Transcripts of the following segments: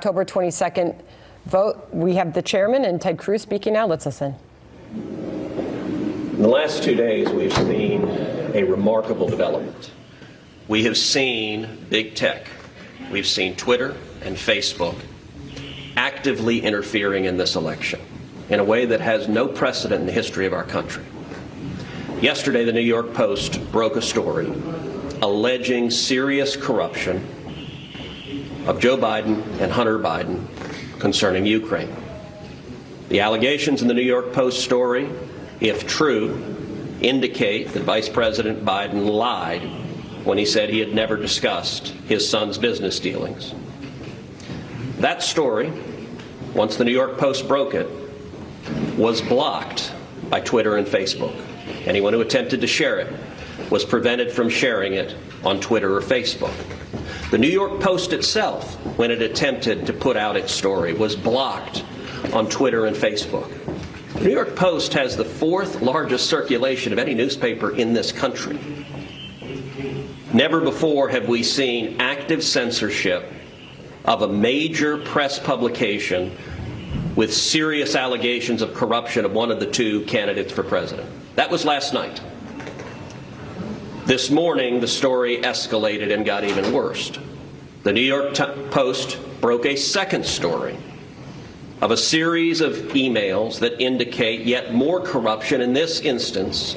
October 22nd vote. We have the chairman and Ted Cruz speaking now. Let's listen. In the last 2 days, we've seen a remarkable development. We have seen big tech, we've seen Twitter and Facebook actively interfering in this election in a way that has no precedent in the history of our country. Yesterday, the New York Post broke a story alleging serious corruption of Joe Biden and Hunter Biden concerning Ukraine. The allegations in the New York Post story, if true, indicate that Vice President Biden lied when he said he had never discussed his son's business dealings. That story, once the New York Post broke it, was blocked by Twitter and Facebook. Anyone who attempted to share it was prevented from sharing it on Twitter or Facebook. The New York Post itself, when it attempted to put out its story, was blocked on Twitter and Facebook. The New York Post has the fourth largest circulation of any newspaper in this country. Never before have we seen active censorship of a major press publication with serious allegations of corruption of one of the two candidates for president. That was last night. This morning, the story escalated and got even worse. The New York Post broke a second story of a series of emails that indicate yet more corruption. In this instance,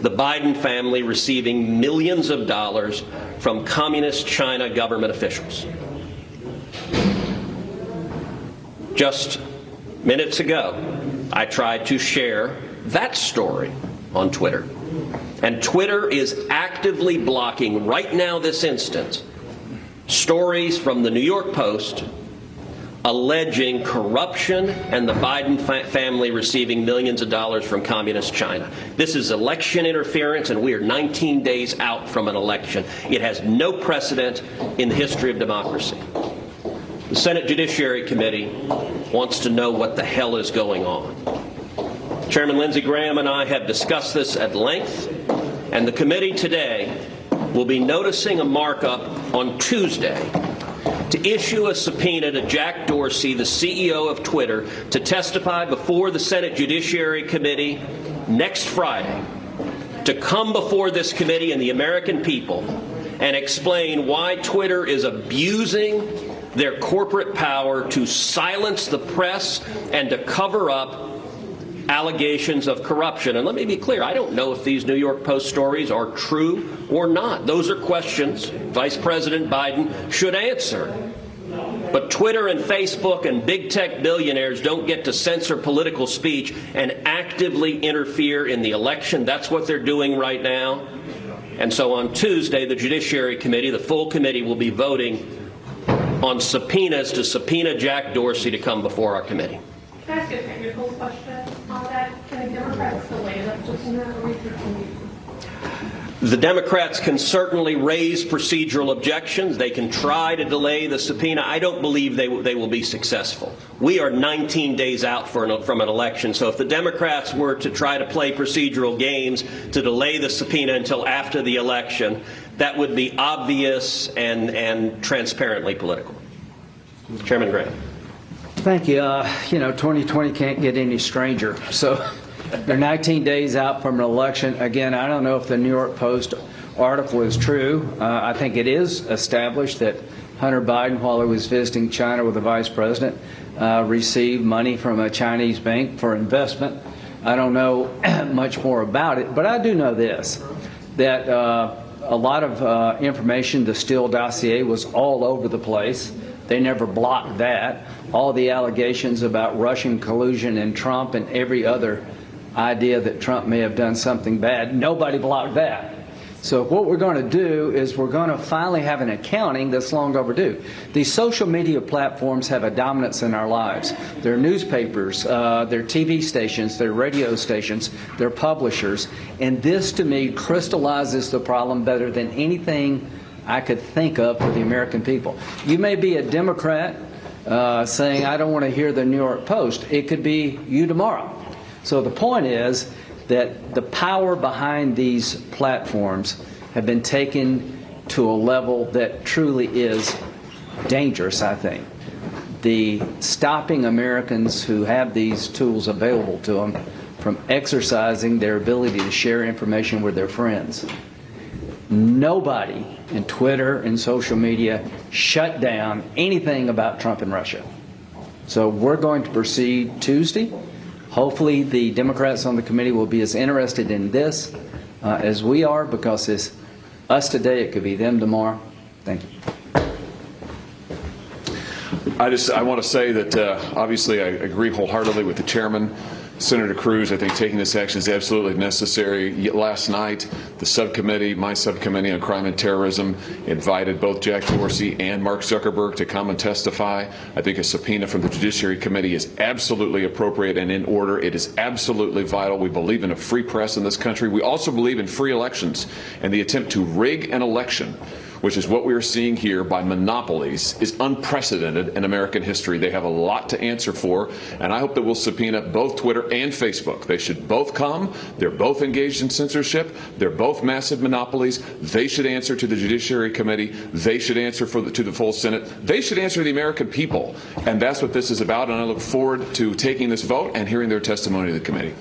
the Biden family receiving millions of dollars from communist China government officials. Just minutes ago, I tried to share that story on Twitter. And Twitter is actively blocking right now, this instant, stories from the New York Post alleging corruption and the Biden family receiving millions of dollars from communist China. This is election interference, and we are 19 days out from an election. It has no precedent in the history of democracy. The Senate Judiciary Committee wants to know what the hell is going on. Chairman Lindsey Graham and I have discussed this at length, and the committee today will be noticing a markup on Tuesday to issue a subpoena to Jack Dorsey, the CEO of Twitter, to testify before the Senate Judiciary Committee next Friday, to come before this committee and the American people and explain why Twitter is abusing their corporate power to silence the press and to cover up allegations of corruption. And let me be clear, I don't know if these New York Post stories are true or not. Those are questions Vice President Biden should answer. But Twitter and Facebook and big tech billionaires don't get to censor political speech and actively interfere in the election. That's what they're doing right now. And so on Tuesday, the Judiciary Committee, the full committee, will be voting on subpoenas to subpoena Jack Dorsey to come before our committee. Can I ask a technical question on that? Can the Democrats delay that subpoena? The Democrats can certainly raise procedural objections. They can try to delay the subpoena. I don't believe they will be successful. We are 19 days out from an election, so if the Democrats were to try to play procedural games to delay the subpoena until after the election, that would be obvious and transparently political. Chairman Graham. Thank you. 2020 can't get any stranger. So they're 19 days out from an election. Again, I don't know if the New York Post article is true. I think it is established that Hunter Biden, while he was visiting China with the vice president, received money from a Chinese bank for investment. I don't know much more about it, but I do know this, that a lot of information, the Steele dossier, was all over the place. They never blocked that. All the allegations about Russian collusion and Trump and every other idea that Trump may have done something bad, nobody blocked that. So what we're going to do is we're going to finally have an accounting that's long overdue. These social media platforms have a dominance in our lives. They're newspapers, they're TV stations, they're radio stations, they're publishers. And this, to me, crystallizes the problem better than anything I could think of for the American people. You may be a Democrat saying, I don't want to hear the New York Post. It could be you tomorrow. So the point is that the power behind these platforms have been taken to a level that truly is dangerous, I think. the stopping Americans who have these tools available to them from exercising their ability to share information with their friends. Nobody in Twitter and social media shut down anything about Trump and Russia. So we're going to proceed Tuesday. Hopefully the Democrats on the committee will be as interested in this as we are, because it's us today, it could be them tomorrow. Thank you. I want to say that obviously I agree wholeheartedly with the chairman. Senator Cruz, I think taking this action is absolutely necessary. Last night, the subcommittee, my subcommittee on crime and terrorism, invited both Jack Dorsey and Mark Zuckerberg to come and testify. I think a subpoena from the Judiciary Committee is absolutely appropriate and in order. It is absolutely vital. We believe in a free press in this country. We also believe in free elections, and the attempt to rig an election, which is what we are seeing here by monopolies, is unprecedented in American history. They have a lot to answer for, and I hope that we'll subpoena both Twitter and Facebook. They should both come. They're both engaged in censorship. They're both massive monopolies. They should answer to the Judiciary Committee. They should answer to the full Senate. They should answer to the American people, and that's what this is about, and I look forward to taking this vote and hearing their testimony to the committee.